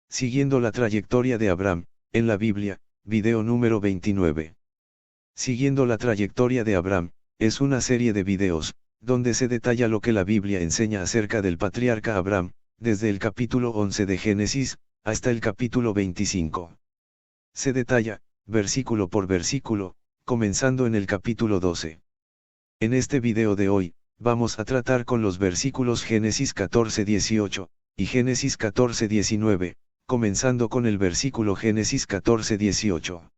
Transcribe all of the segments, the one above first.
Siguiendo la trayectoria de Abraham, en la Biblia, video número 29. Siguiendo la trayectoria de Abraham, es una serie de videos, donde se detalla lo que la Biblia enseña acerca del patriarca Abraham, desde el capítulo 11 de Génesis, hasta el capítulo 25. Se detalla, versículo por versículo, comenzando en el capítulo 12. En este video de hoy, vamos a tratar con los versículos Génesis 14:18, y Génesis 14:19, comenzando con el versículo Génesis 14:18.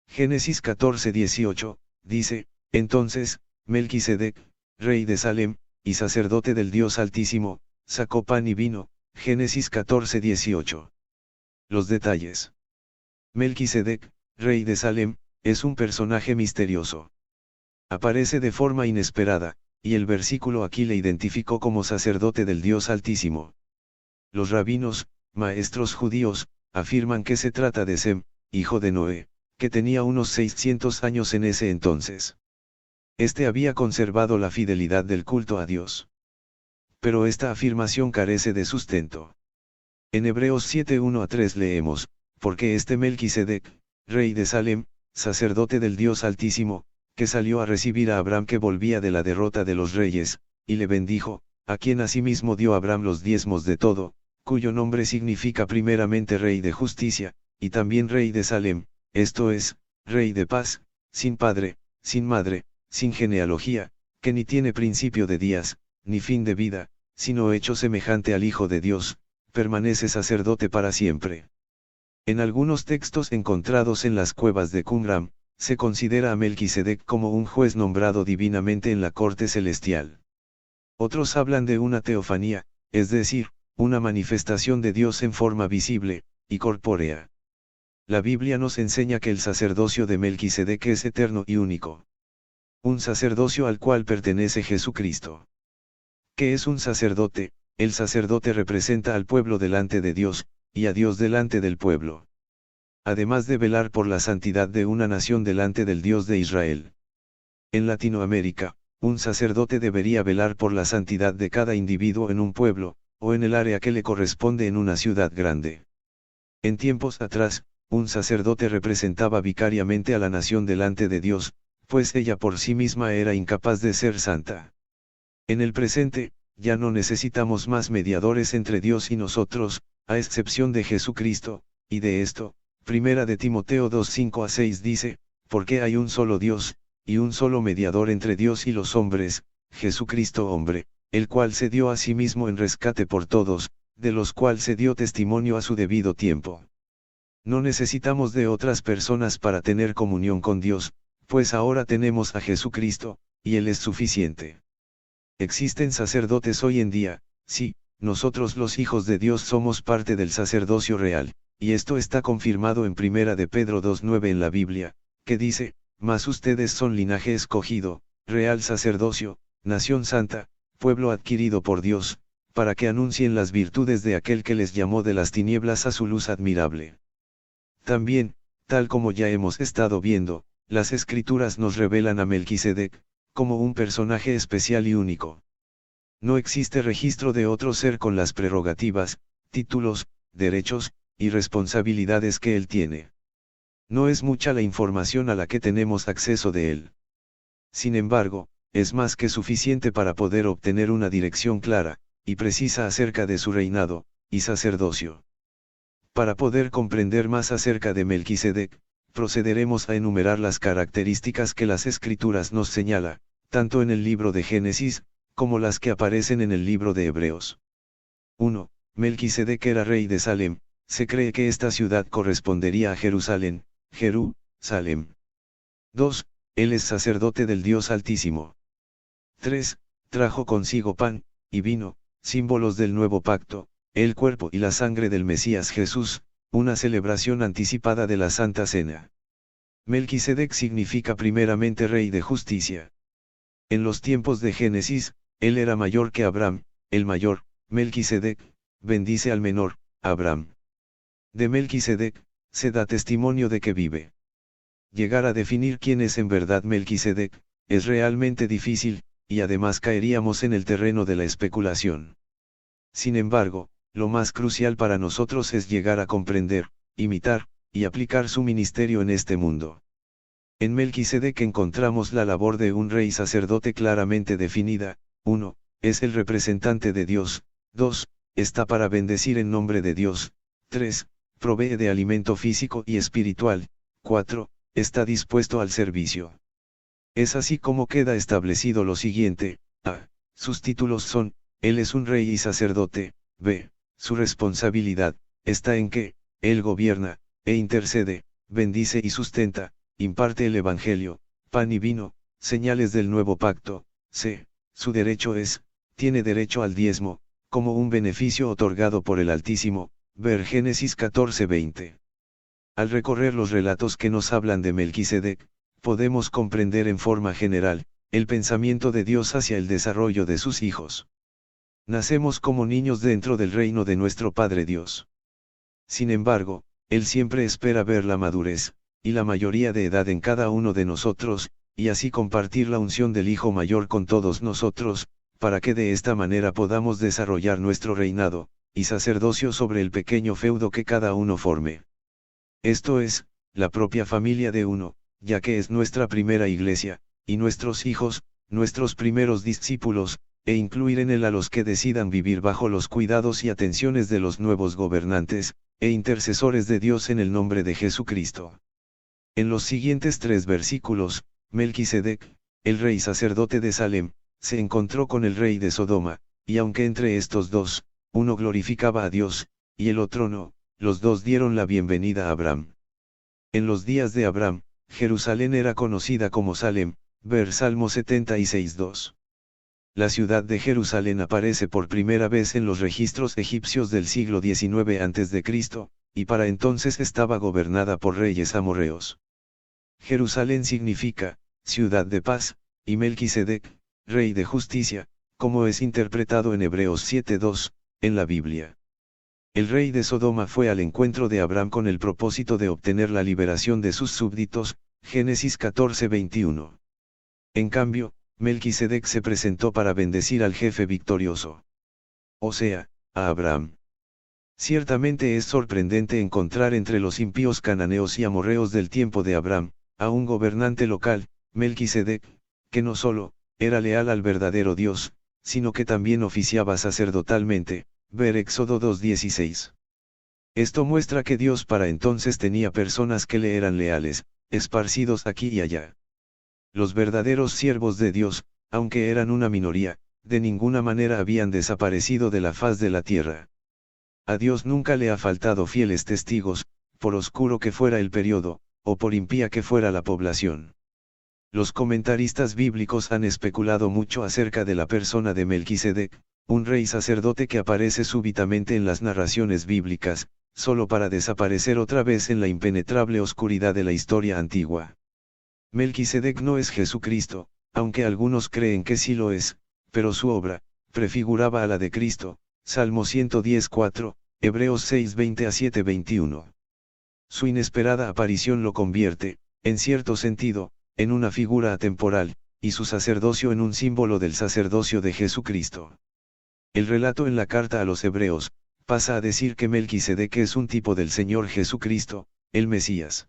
Génesis 14:18, dice, entonces, Melquisedec, rey de Salem, y sacerdote del Dios Altísimo, sacó pan y vino, Génesis 14:18. Los detalles. Melquisedec, rey de Salem, es un personaje misterioso. Aparece de forma inesperada, y el versículo aquí le identificó como sacerdote del Dios Altísimo. Los rabinos, maestros judíos, afirman que se trata de Sem, hijo de Noé, que tenía unos 600 años en ese entonces. Este había conservado la fidelidad del culto a Dios. Pero esta afirmación carece de sustento. En Hebreos 7:1-3 leemos, porque este Melquisedec, rey de Salem, sacerdote del Dios Altísimo, que salió a recibir a Abraham que volvía de la derrota de los reyes, y le bendijo, a quien asimismo dio Abraham los diezmos de todo, cuyo nombre significa primeramente Rey de Justicia, y también Rey de Salem, esto es, Rey de Paz, sin padre, sin madre, sin genealogía, que ni tiene principio de días, ni fin de vida, sino hecho semejante al Hijo de Dios, permanece sacerdote para siempre. En algunos textos encontrados en las cuevas de Qumran, se considera a Melquisedec como un juez nombrado divinamente en la corte celestial. Otros hablan de una teofanía, es decir, una manifestación de Dios en forma visible, y corpórea. La Biblia nos enseña que el sacerdocio de Melquisedec es eterno y único. Un sacerdocio al cual pertenece Jesucristo. ¿Qué es un sacerdote? El sacerdote representa al pueblo delante de Dios, y a Dios delante del pueblo. Además de velar por la santidad de una nación delante del Dios de Israel. En Latinoamérica, un sacerdote debería velar por la santidad de cada individuo en un pueblo, o en el área que le corresponde en una ciudad grande. En tiempos atrás, un sacerdote representaba vicariamente a la nación delante de Dios, pues ella por sí misma era incapaz de ser santa. En el presente, ya no necesitamos más mediadores entre Dios y nosotros, a excepción de Jesucristo, y de esto, Primera de Timoteo 2:5-6 dice, porque hay un solo Dios, y un solo mediador entre Dios y los hombres, Jesucristo hombre, el cual se dio a sí mismo en rescate por todos, de los cuales se dio testimonio a su debido tiempo. No necesitamos de otras personas para tener comunión con Dios, pues ahora tenemos a Jesucristo, y Él es suficiente. Existen sacerdotes hoy en día, sí, nosotros los hijos de Dios somos parte del sacerdocio real. Y esto está confirmado en Primera de Pedro 2:9 en la Biblia, que dice, mas ustedes son linaje escogido, real sacerdocio, nación santa, pueblo adquirido por Dios, para que anuncien las virtudes de aquel que les llamó de las tinieblas a su luz admirable. También, tal como ya hemos estado viendo, las Escrituras nos revelan a Melquisedec, como un personaje especial y único. No existe registro de otro ser con las prerrogativas, títulos, derechos, y responsabilidades que él tiene. No es mucha la información a la que tenemos acceso de él. Sin embargo, es más que suficiente para poder obtener una dirección clara, y precisa acerca de su reinado, y sacerdocio. Para poder comprender más acerca de Melquisedec, procederemos a enumerar las características que las Escrituras nos señala, tanto en el libro de Génesis, como las que aparecen en el libro de Hebreos. 1. Melquisedec era rey de Salem. Se cree que esta ciudad correspondería a Jerusalén, Salem. 2. Él es sacerdote del Dios Altísimo. 3. Trajo consigo pan, y vino, símbolos del nuevo pacto, el cuerpo y la sangre del Mesías Jesús, una celebración anticipada de la Santa Cena. Melquisedec significa primeramente Rey de Justicia. En los tiempos de Génesis, él era mayor que Abraham, el mayor, Melquisedec, bendice al menor, Abraham. De Melquisedec, se da testimonio de que vive. Llegar a definir quién es en verdad Melquisedec, es realmente difícil, y además caeríamos en el terreno de la especulación. Sin embargo, lo más crucial para nosotros es llegar a comprender, imitar, y aplicar su ministerio en este mundo. En Melquisedec encontramos la labor de un rey sacerdote claramente definida. 1. Es el representante de Dios. 2. Está para bendecir en nombre de Dios. 3. Provee de alimento físico y espiritual. 4. Está dispuesto al servicio. Es así como queda establecido lo siguiente. A. Sus títulos son, él es un rey y sacerdote. B. Su responsabilidad está en que, él gobierna, e intercede, bendice y sustenta, imparte el Evangelio, pan y vino, señales del nuevo pacto. C. Su derecho es, tiene derecho al diezmo, como un beneficio otorgado por el Altísimo. Ver Génesis 14:20. Al recorrer los relatos que nos hablan de Melquisedec, podemos comprender en forma general, el pensamiento de Dios hacia el desarrollo de sus hijos. Nacemos como niños dentro del reino de nuestro Padre Dios. Sin embargo, Él siempre espera ver la madurez, y la mayoría de edad en cada uno de nosotros, y así compartir la unción del Hijo Mayor con todos nosotros, para que de esta manera podamos desarrollar nuestro reinado, y sacerdocio sobre el pequeño feudo que cada uno forme. Esto es, la propia familia de uno, ya que es nuestra primera iglesia, y nuestros hijos, nuestros primeros discípulos, e incluir en él a los que decidan vivir bajo los cuidados y atenciones de los nuevos gobernantes, e intercesores de Dios en el nombre de Jesucristo. En los siguientes 3 versículos, Melquisedec, el rey sacerdote de Salem, se encontró con el rey de Sodoma, y aunque entre estos dos, uno glorificaba a Dios, y el otro no, los dos dieron la bienvenida a Abraham. En los días de Abraham, Jerusalén era conocida como Salem, ver Salmo 76:2. La ciudad de Jerusalén aparece por primera vez en los registros egipcios del siglo XIX a.C., y para entonces estaba gobernada por reyes amorreos. Jerusalén significa, ciudad de paz, y Melquisedec, rey de justicia, como es interpretado en Hebreos 7:2, en la Biblia. El rey de Sodoma fue al encuentro de Abraham con el propósito de obtener la liberación de sus súbditos, Génesis 14:21. En cambio, Melquisedec se presentó para bendecir al jefe victorioso. O sea, a Abraham. Ciertamente es sorprendente encontrar entre los impíos cananeos y amorreos del tiempo de Abraham, a un gobernante local, Melquisedec, que no solo era leal al verdadero Dios, sino que también oficiaba sacerdotalmente, ver Éxodo 2:16. Esto muestra que Dios para entonces tenía personas que le eran leales, esparcidos aquí y allá. Los verdaderos siervos de Dios, aunque eran una minoría, de ninguna manera habían desaparecido de la faz de la tierra. A Dios nunca le ha faltado fieles testigos, por oscuro que fuera el periodo, o por impía que fuera la población. Los comentaristas bíblicos han especulado mucho acerca de la persona de Melquisedec, un rey sacerdote que aparece súbitamente en las narraciones bíblicas, solo para desaparecer otra vez en la impenetrable oscuridad de la historia antigua. Melquisedec no es Jesucristo, aunque algunos creen que sí lo es, pero su obra, prefiguraba a la de Cristo, Salmo 110:4, Hebreos 6:20-7:21. Su inesperada aparición lo convierte, en cierto sentido, en una figura atemporal, y su sacerdocio en un símbolo del sacerdocio de Jesucristo. El relato en la carta a los Hebreos, pasa a decir que Melquisedec es un tipo del Señor Jesucristo, el Mesías.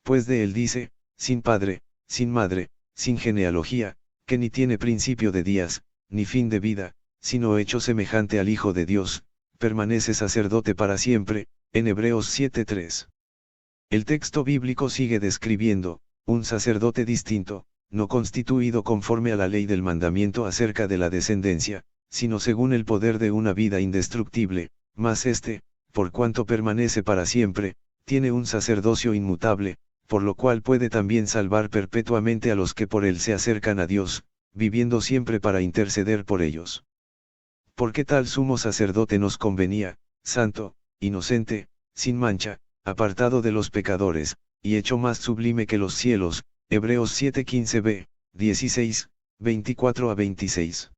Pues de él dice, sin padre, sin madre, sin genealogía, que ni tiene principio de días, ni fin de vida, sino hecho semejante al Hijo de Dios, permanece sacerdote para siempre, en Hebreos 7:3. El texto bíblico sigue describiendo, un sacerdote distinto, no constituido conforme a la ley del mandamiento acerca de la descendencia, sino según el poder de una vida indestructible, mas este, por cuanto permanece para siempre, tiene un sacerdocio inmutable, por lo cual puede también salvar perpetuamente a los que por él se acercan a Dios, viviendo siempre para interceder por ellos. Porque tal sumo sacerdote nos convenía, santo, inocente, sin mancha, apartado de los pecadores, y hecho más sublime que los cielos, Hebreos 7:15b, 16, 24-26.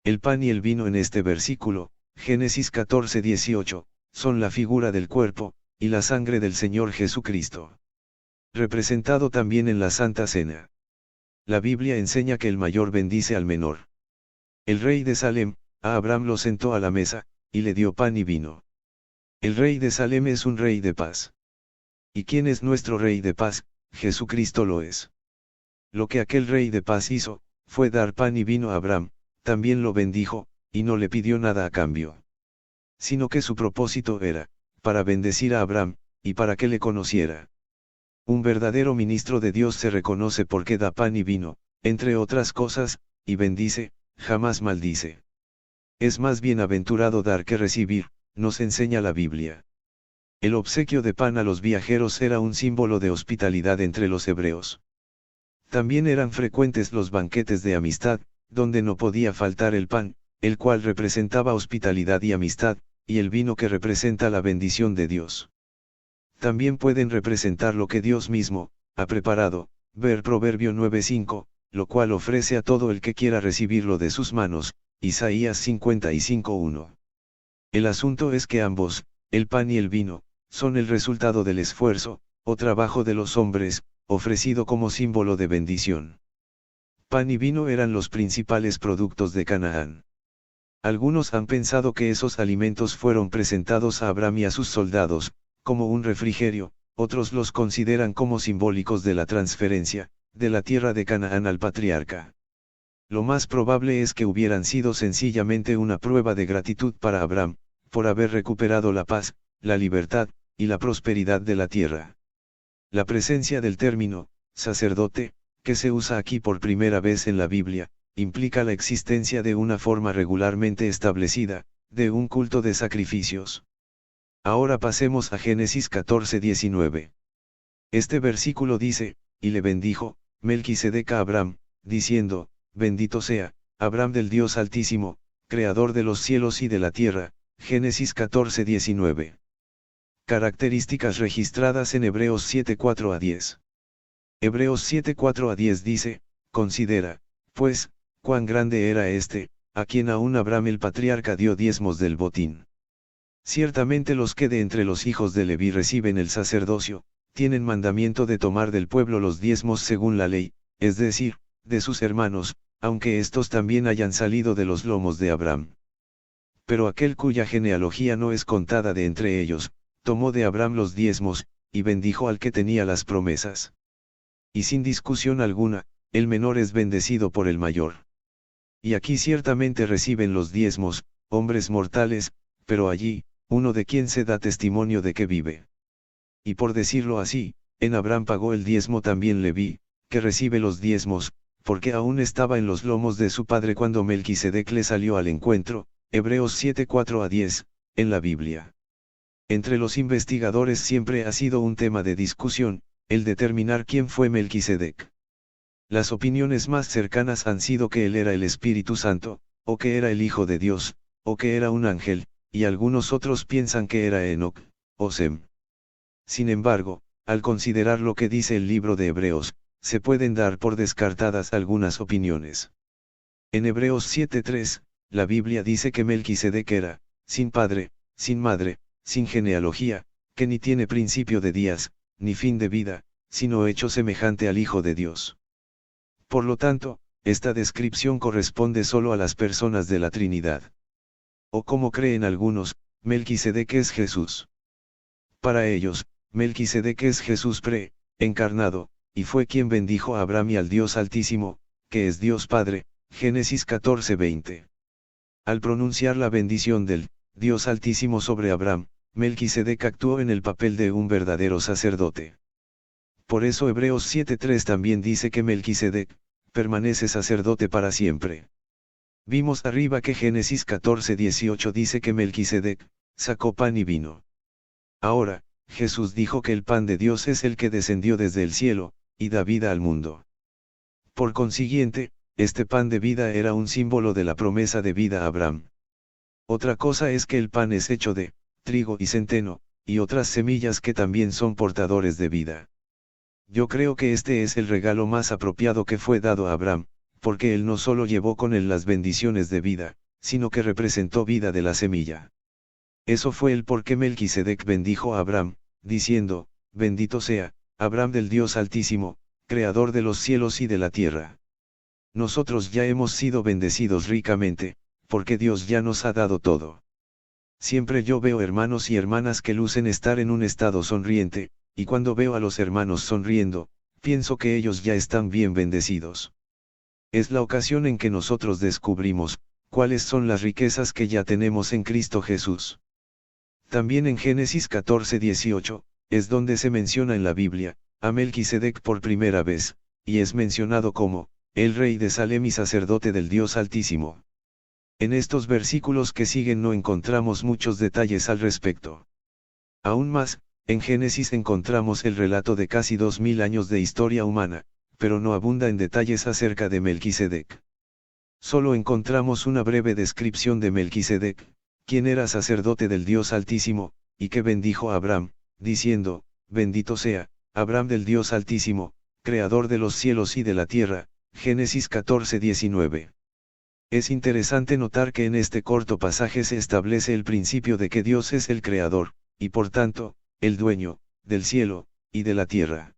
El pan y el vino en este versículo, Génesis 14:18, son la figura del cuerpo, y la sangre del Señor Jesucristo. Representado también en la Santa Cena. La Biblia enseña que el mayor bendice al menor. El rey de Salem, a Abraham lo sentó a la mesa, y le dio pan y vino. El rey de Salem es un rey de paz. ¿Y quién es nuestro rey de paz? Jesucristo lo es. Lo que aquel rey de paz hizo, fue dar pan y vino a Abraham, también lo bendijo, y no le pidió nada a cambio. Sino que su propósito era, para bendecir a Abraham, y para que le conociera. Un verdadero ministro de Dios se reconoce porque da pan y vino, entre otras cosas, y bendice, jamás maldice. Es más bienaventurado dar que recibir, nos enseña la Biblia. El obsequio de pan a los viajeros era un símbolo de hospitalidad entre los hebreos. También eran frecuentes los banquetes de amistad, donde no podía faltar el pan, el cual representaba hospitalidad y amistad, y el vino que representa la bendición de Dios. También pueden representar lo que Dios mismo ha preparado, ver Proverbio 9:5, lo cual ofrece a todo el que quiera recibirlo de sus manos, Isaías 55:1. El asunto es que ambos, el pan y el vino, son el resultado del esfuerzo, o trabajo de los hombres, ofrecido como símbolo de bendición. Pan y vino eran los principales productos de Canaán. Algunos han pensado que esos alimentos fueron presentados a Abraham y a sus soldados, como un refrigerio, otros los consideran como simbólicos de la transferencia, de la tierra de Canaán al patriarca. Lo más probable es que hubieran sido sencillamente una prueba de gratitud para Abraham, por haber recuperado la paz, la libertad, y la prosperidad de la tierra. La presencia del término, sacerdote, que se usa aquí por primera vez en la Biblia, implica la existencia de una forma regularmente establecida, de un culto de sacrificios. Ahora pasemos a Génesis 14:19. Este versículo dice, y le bendijo, Melquisedec a Abraham, diciendo, bendito sea, Abraham del Dios Altísimo, creador de los cielos y de la tierra, Génesis 14:19. Características registradas en Hebreos 7:4-10. Hebreos 7:4-10 dice, considera, pues, cuán grande era este, a quien aún Abraham el patriarca dio diezmos del botín. Ciertamente los que de entre los hijos de Leví reciben el sacerdocio, tienen mandamiento de tomar del pueblo los diezmos según la ley, es decir, de sus hermanos, aunque estos también hayan salido de los lomos de Abraham. Pero aquel cuya genealogía no es contada de entre ellos, tomó de Abraham los diezmos, y bendijo al que tenía las promesas. Y sin discusión alguna, el menor es bendecido por el mayor. Y aquí ciertamente reciben los diezmos, hombres mortales, pero allí, uno de quien se da testimonio de que vive. Y por decirlo así, en Abraham pagó el diezmo también Leví, que recibe los diezmos, porque aún estaba en los lomos de su padre cuando Melquisedec le salió al encuentro, Hebreos 7:4-10, en la Biblia. Entre los investigadores siempre ha sido un tema de discusión, el determinar quién fue Melquisedec. Las opiniones más cercanas han sido que él era el Espíritu Santo, o que era el Hijo de Dios, o que era un ángel, y algunos otros piensan que era Enoc, o Sem. Sin embargo, al considerar lo que dice el libro de Hebreos, se pueden dar por descartadas algunas opiniones. En Hebreos 7:3, la Biblia dice que Melquisedec era, sin padre, sin madre, sin genealogía, que ni tiene principio de días, ni fin de vida, sino hecho semejante al Hijo de Dios. Por lo tanto, esta descripción corresponde solo a las personas de la Trinidad. O como creen algunos, Melquisedec es Jesús. Para ellos, Melquisedec es Jesús pre-encarnado, y fue quien bendijo a Abraham y al Dios Altísimo, que es Dios Padre, Génesis 14:20. Al pronunciar la bendición del Dios Altísimo sobre Abraham, Melquisedec actuó en el papel de un verdadero sacerdote. Por eso Hebreos 7:3 también dice que Melquisedec permanece sacerdote para siempre. Vimos arriba que Génesis 14:18 dice que Melquisedec sacó pan y vino. Ahora, Jesús dijo que el pan de Dios es el que descendió desde el cielo, y da vida al mundo. Por consiguiente, este pan de vida era un símbolo de la promesa de vida a Abraham. Otra cosa es que el pan es hecho de trigo y centeno, y otras semillas que también son portadores de vida. Yo creo que este es el regalo más apropiado que fue dado a Abraham, porque él no solo llevó con él las bendiciones de vida, sino que representó vida de la semilla. Eso fue el por qué Melquisedec bendijo a Abraham, diciendo, bendito sea, Abraham del Dios Altísimo, creador de los cielos y de la tierra. Nosotros ya hemos sido bendecidos ricamente, porque Dios ya nos ha dado todo. Siempre yo veo hermanos y hermanas que lucen estar en un estado sonriente, y cuando veo a los hermanos sonriendo, pienso que ellos ya están bien bendecidos. Es la ocasión en que nosotros descubrimos, cuáles son las riquezas que ya tenemos en Cristo Jesús. También en Génesis 14:18, es donde se menciona en la Biblia, a Melquisedec por primera vez, y es mencionado como, el rey de Salem y sacerdote del Dios Altísimo. En estos versículos que siguen no encontramos muchos detalles al respecto. Aún más, en Génesis encontramos el relato de casi 2000 años de historia humana, pero no abunda en detalles acerca de Melquisedec. Solo encontramos una breve descripción de Melquisedec, quien era sacerdote del Dios Altísimo, y que bendijo a Abraham, diciendo, bendito sea, Abraham del Dios Altísimo, creador de los cielos y de la tierra, Génesis 14:19. Es interesante notar que en este corto pasaje se establece el principio de que Dios es el creador, y por tanto, el dueño, del cielo, y de la tierra.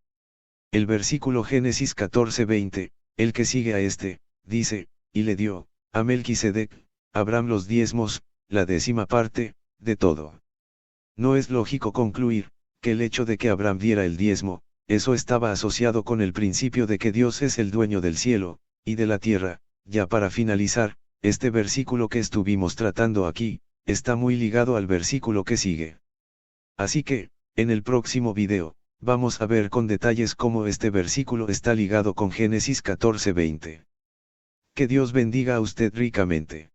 El versículo Génesis 14:20, el que sigue a este, dice, y le dio, a Melquisedec, Abraham los diezmos, la 10ª parte, de todo. No es lógico concluir, que el hecho de que Abraham diera el diezmo, eso estaba asociado con el principio de que Dios es el dueño del cielo, y de la tierra. Ya para finalizar, este versículo que estuvimos tratando aquí, está muy ligado al versículo que sigue. Así que, en el próximo video, vamos a ver con detalles cómo este versículo está ligado con Génesis 14:20. Que Dios bendiga a usted ricamente.